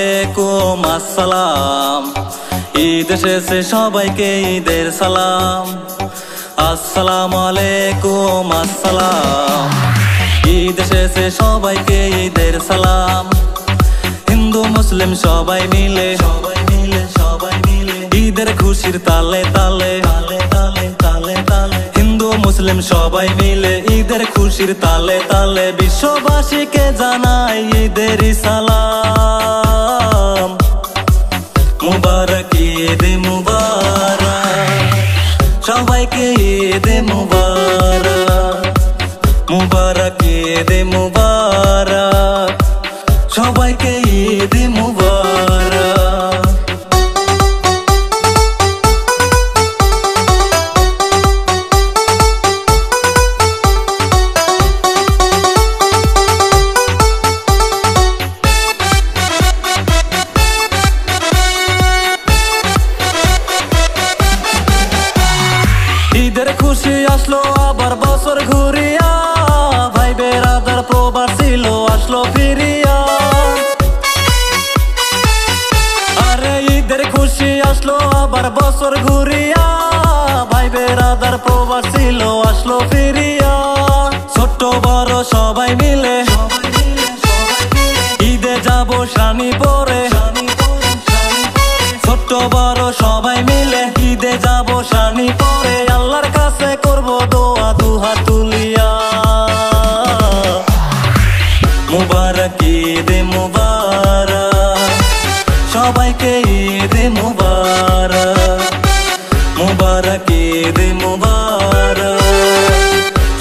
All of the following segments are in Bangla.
আলাইকুম আসসালাম। ঈদ এসেছে সবাইকে ঈদের সালাম। আসসালামু আলাইকুম আসসালাম। ঈদ এসেছে সবাইকে ঈদের সালাম। হিন্দু মুসলিম সবাই মিলে ঈদের খুশির তালে তালে হিন্দু মুসলিম সবাই মিলে ঈদের খুশির তালে তালে বিশ্ববাসীকে জানাই ঈদের সালাম। মুবারক ঈদ মুবারক, সবাইকে ঈদ মুবারক। মুবারক ঈদ মুবারক, সবাইকে ঈদ মুবারক। ঈদের খুশি আসলো আবার বছর ঘুরিয়া, ভাই বেরাদার প্রবাস ছিল আসলো ফিরিয়া। আরে ঈদের খুশি আসলো আবার বছর ঘুরিয়া, ভাই বেরাদার প্রবাস ছিল আসলো ফিরিয়া। ছোট্ট বড় সবাই মিলে ঈদে যাবো শানি পরে। ছোট্ট বড় সবাই মিলে ঈদে যাবো শানি পরে। আল্লাহর কাছে করবো দোয়া দুহাত তুলিয়া। মুবারক ঈদ মুবারক, সবাইকে ঈদ মুবারক। মুবারক ঈদ মুবারক,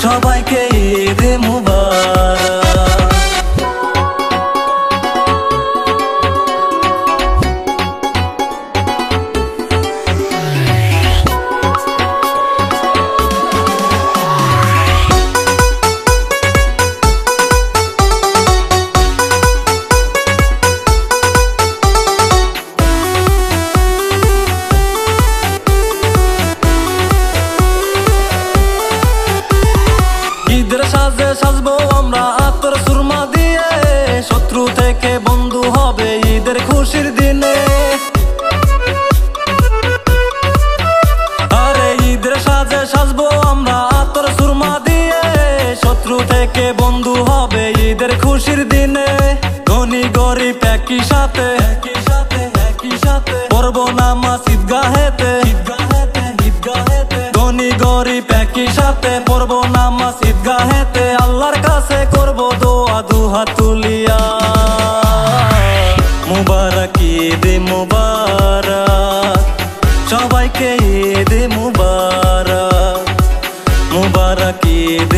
সবাইকে ঈদ মুবারক। ঈদের সাজে সাজবো আমরা আতর সুরমা দিয়ে, শত্রু থেকে বন্ধু হবে ঈদের খুশির দিনে। আরে ঈদের সাজে সাজবো আমরা আতর সুরমা দিয়ে, শত্রু থেকে বন্ধু হবে ঈদের খুশির দিনে। ধনী গরিব একই সাথে পড়বো নামাজ ঈদগাহেতে। ধনী গরিব একই সাথে পড়বো নামাজ ঈদগাহেতে। আল্লাহর কাছে করবো দোয়া দুহাত তুলিয়া। মুবারক ঈদ মুবারক, সবাইকে ঈদ মুবারক। মুবারক ঈদ